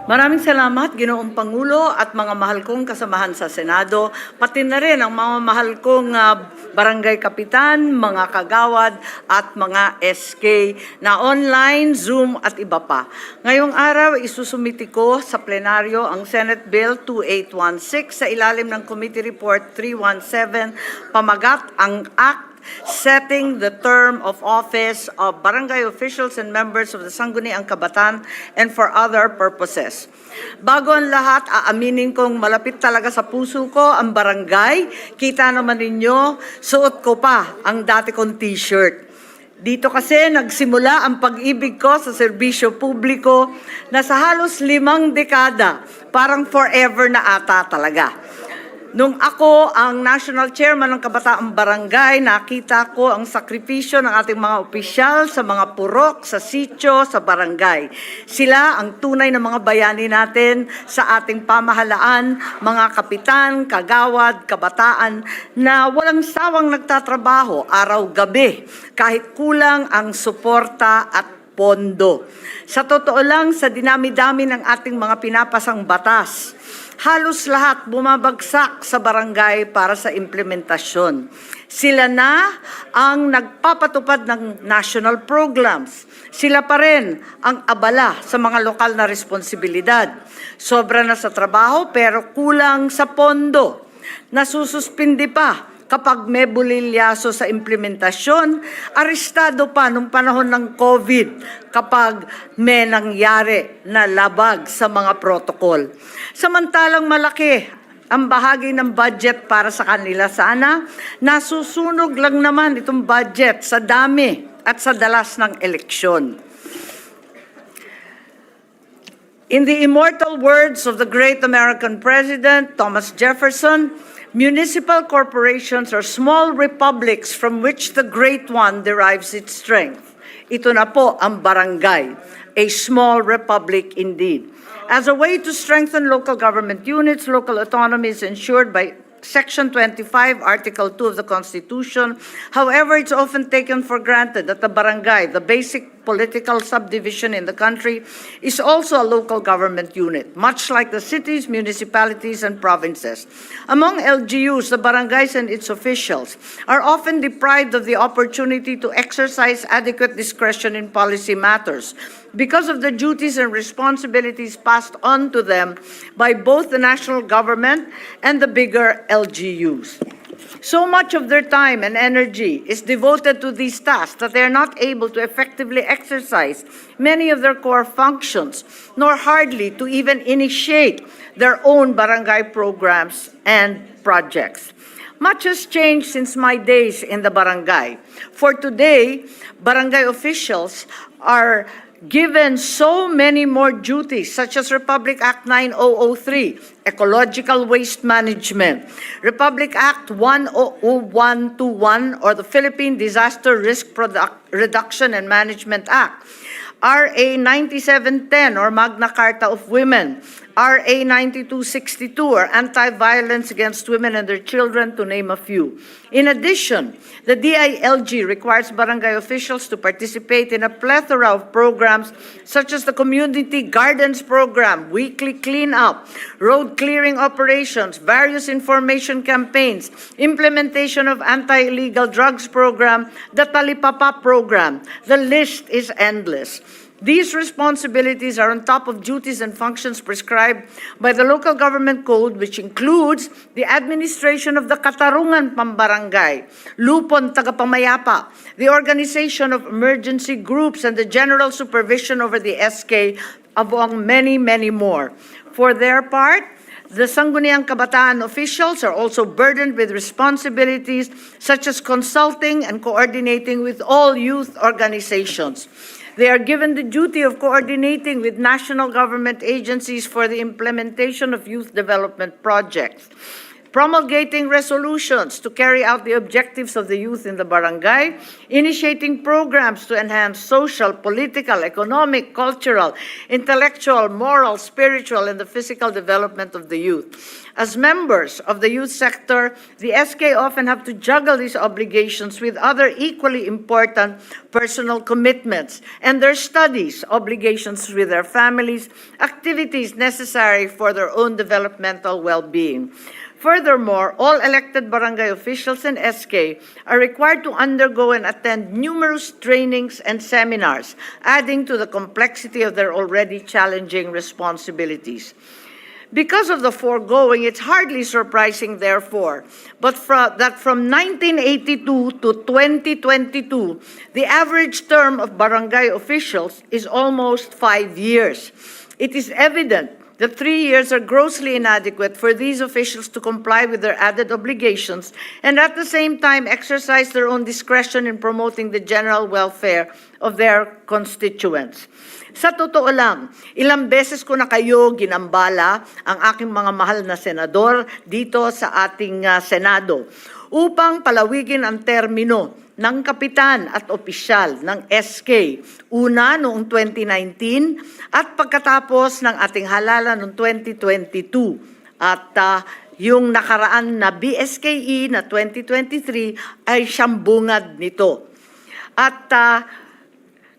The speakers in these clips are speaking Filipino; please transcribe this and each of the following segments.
Maraming salamat, Ginoong Pangulo at mga mahal kong kasamahan sa Senado, pati na rin ang mga mahal kong barangay kapitan, mga kagawad at mga SK na online, Zoom at iba pa. Ngayong araw, isusumiti ko sa plenaryo ang Senate Bill 2816 sa ilalim ng Committee Report 317, pamagat ang Act setting the term of office of barangay officials and members of the Sangguniang Kabataan and for other purposes. Bago ang lahat, aaminin kong malapit talaga sa puso ko ang barangay. Kita naman ninyo, suot ko pa ang dati kong t-shirt. Dito kasi nagsimula ang pag-ibig ko sa serbisyo publiko na sa halos 5 dekada, parang forever na ata talaga. Nung ako ang National Chairman ng Kabataang Barangay, nakita ko ang sakripisyo ng ating mga opisyal sa mga purok, sa sitio, sa barangay. Sila ang tunay na mga bayani natin sa ating pamahalaan, mga kapitan, kagawad, kabataan na walang sawang nagtatrabaho araw-gabi kahit kulang ang suporta at pondo. Sa totoo lang, sa dinami-dami ng ating mga pinapasang batas, halos lahat bumabagsak sa barangay para sa implementasyon. Sila na ang nagpapatupad ng national programs. Sila pa rin ang abala sa mga lokal na responsibilidad. Sobra na sa trabaho pero kulang sa pondo. Nasususpindi pa kapag may bulilyaso sa implementasyon, arestado pa nung panahon ng COVID kapag may nangyari na labag sa mga protokol. Samantalang malaki ang bahagi ng budget para sa kanila, sana nasusunog lang naman itong budget sa dami at sa dalas ng eleksyon. In the immortal words of the great American President, Thomas Jefferson, municipal corporations are small republics from which the great one derives its strength. Ito na po ang barangay, a small republic indeed. As a way to strengthen local government units, local autonomy is ensured by Section 25, Article 2 of the Constitution. However, it's often taken for granted that the barangay, the basic political subdivision in the country, is also a local government unit, much like the cities, municipalities, and provinces. Among LGUs, the barangays and its officials are often deprived of the opportunity to exercise adequate discretion in policy matters because of the duties and responsibilities passed on to them by both the national government and the bigger LGUs. So much of their time and energy is devoted to these tasks that they are not able to effectively exercise many of their core functions, nor hardly to even initiate their own barangay programs and projects. Much has changed since my days in the barangay. For today, barangay officials are given so many more duties, such as Republic Act 9003, Ecological Waste Management, Republic Act 10121, or the Philippine Disaster Risk Reduction and Management Act, RA 9710, or Magna Carta of Women, RA 9262, or Anti-Violence Against Women and Their Children, to name a few. In addition, the DILG requires barangay officials to participate in a plethora of programs such as the Community Gardens Program, weekly cleanup, road clearing operations, various information campaigns, implementation of anti-illegal drugs program, the Talipapa program. The list is endless. These responsibilities are on top of duties and functions prescribed by the local government code, which includes the administration of the Katarungan Pambarangay, Lupon Tagapamayapa, the organization of emergency groups, and the general supervision over the SK, among many, many more. For their part, the Sangguniang Kabataan officials are also burdened with responsibilities such as consulting and coordinating with all youth organizations. They are given the duty of coordinating with national government agencies for the implementation of youth development projects. promulgating resolutions to carry out the objectives of the youth in the barangay, initiating programs to enhance social, political, economic, cultural, intellectual, moral, spiritual, and the physical development of the youth. As members of the youth sector, the SK often have to juggle these obligations with other equally important personal commitments and their studies, obligations with their families, activities necessary for their own developmental well-being. Furthermore, all elected barangay officials and SK are required to undergo and attend numerous trainings and seminars, adding to the complexity of their already challenging responsibilities. Because of the foregoing, it's hardly surprising, therefore, that from 1982 to 2022, the average term of barangay officials is almost 5 years. It is evident the 3 years are grossly inadequate for these officials to comply with their added obligations and at the same time exercise their own discretion in promoting the general welfare of their constituents. Sa totoo lang, ilang beses ko na kayo ginambala ang aking mga mahal na senador dito sa ating Senado upang palawigin ang termino ng kapitan at opisyal ng SK. Una noong 2019 at pagkatapos ng ating halalan noong 2022. At yung nakaraan na BSKE na 2023 ay siyang bungad nito. At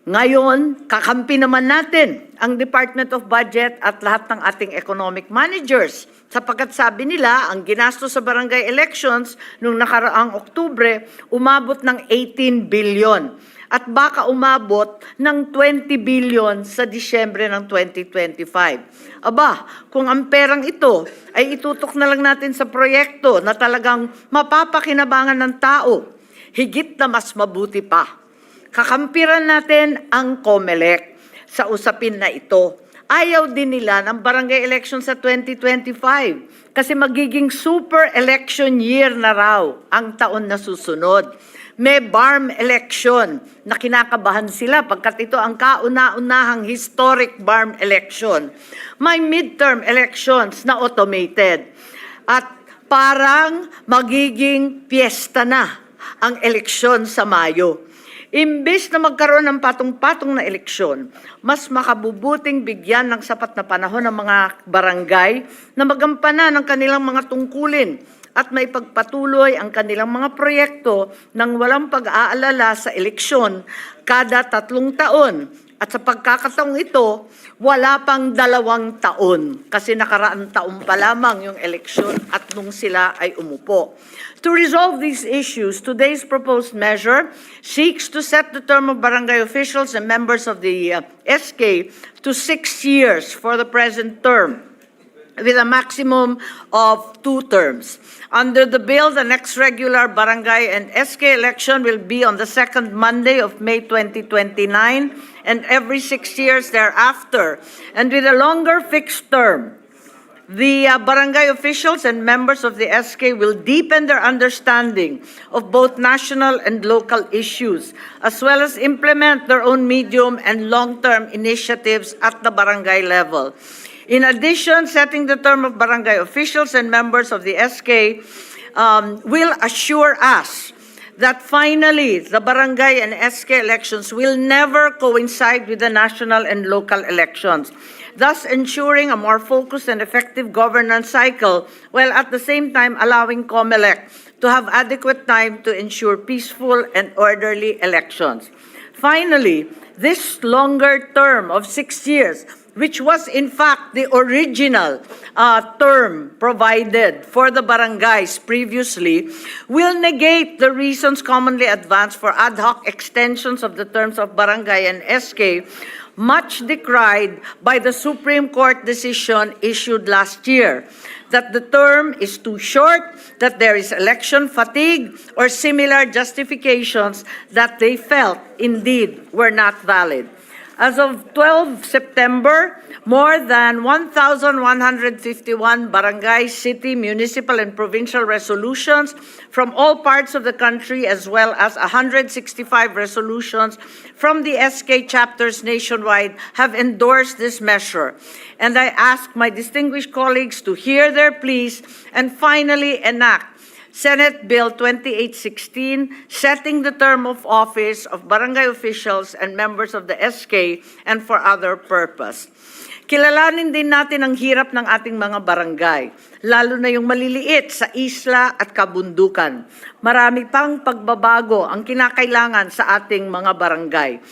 ngayon, kakampi naman natin ang Department of Budget at lahat ng ating economic managers sapagkat sabi nila ang ginastos sa barangay elections noong nakaraang Oktubre umabot ng 18 billion at baka umabot ng 20 billion sa Disyembre ng 2025. Aba, kung ang perang ito ay itutok na lang natin sa proyekto na talagang mapapakinabangan ng tao, higit na mas mabuti pa. Kakampiran natin ang COMELEC sa usapin na ito. Ayaw din nila ng barangay election sa 2025 kasi magiging super election year na raw ang taon na susunod. May BARM election na kinakabahan sila pagkat ito ang kauna-unahang historic BARM election. May midterm elections na automated at parang magiging piyesta na ang eleksyon sa Mayo. Imbes na magkaroon ng patong-patong na eleksyon, mas makabubuting bigyan ng sapat na panahon ng mga barangay na magampanan ng kanilang mga tungkulin at may pagpatuloy ang kanilang mga proyekto nang walang pag-aalala sa eleksyon kada 3 taon. At sa pagkakataong ito, wala pang 2 taon kasi nakaraan taon pa lamang yung eleksyon at nung sila ay umupo. To resolve these issues, today's proposed measure seeks to set the term of barangay officials and members of the SK to 6 years for the present term, with a maximum of 2 terms. Under the bill, the next regular barangay and SK election will be on the second Monday of May 2029 and every 6 years thereafter, and with a longer fixed term. The barangay officials and members of the SK will deepen their understanding of both national and local issues, as well as implement their own medium and long-term initiatives at the barangay level. In addition, setting the term of barangay officials and members of the SK will assure us that finally the barangay and SK elections will never coincide with the national and local elections, thus ensuring a more focused and effective governance cycle, while at the same time allowing COMELEC to have adequate time to ensure peaceful and orderly elections. Finally, this longer term of 6 years, which was in fact the original term provided for the barangays previously, will negate the reasons commonly advanced for ad hoc extensions of the terms of barangay and SK, much decried by the Supreme Court decision issued last year, that the term is too short, that there is election fatigue, or similar justifications that they felt indeed were not valid. As of 12 September, more than 1,151 barangay, city, municipal, and provincial resolutions from all parts of the country, as well as 165 resolutions from the SK chapters nationwide, have endorsed this measure. And I ask my distinguished colleagues to hear their pleas and finally enact Senate Bill 2816, setting the term of office of barangay officials and members of the SK and for other purpose. Kilalanin din natin ang hirap ng ating mga barangay, lalo na yung maliliit sa isla at kabundukan. Marami pang pagbabago ang kinakailangan sa ating mga barangay.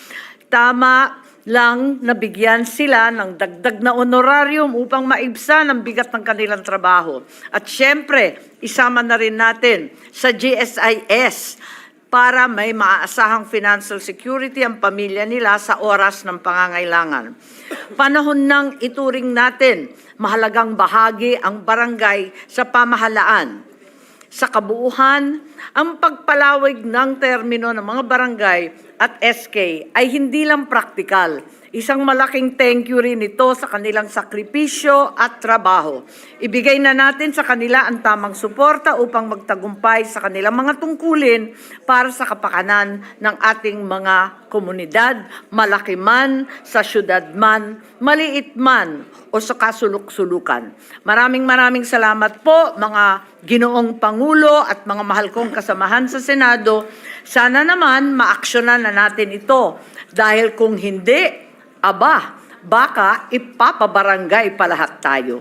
Tama lang nabigyan sila ng dagdag na honorarium upang maibsan ang bigat ng kanilang trabaho. At syempre, isama na rin natin sa GSIS para may maaasahang financial security ang pamilya nila sa oras ng pangangailangan. Panahon nang ituring natin mahalagang bahagi ang barangay sa pamahalaan. Sa kabuuan, ang pagpalawig ng termino ng mga barangay at SK ay hindi lang praktikal. Isang malaking thank you rin ito sa kanilang sakripisyo at trabaho. Ibigay na natin sa kanila ang tamang suporta upang magtagumpay sa kanilang mga tungkulin para sa kapakanan ng ating mga komunidad, malaki man, sa syudad man, maliit man, o sa kasuluk-sulukan. Maraming salamat po mga Ginoong Pangulo at mga mahal kong kasamahan sa Senado. Sana naman maaksyonan na natin ito dahil kung hindi, baka ipapabarangay pa lahat tayo.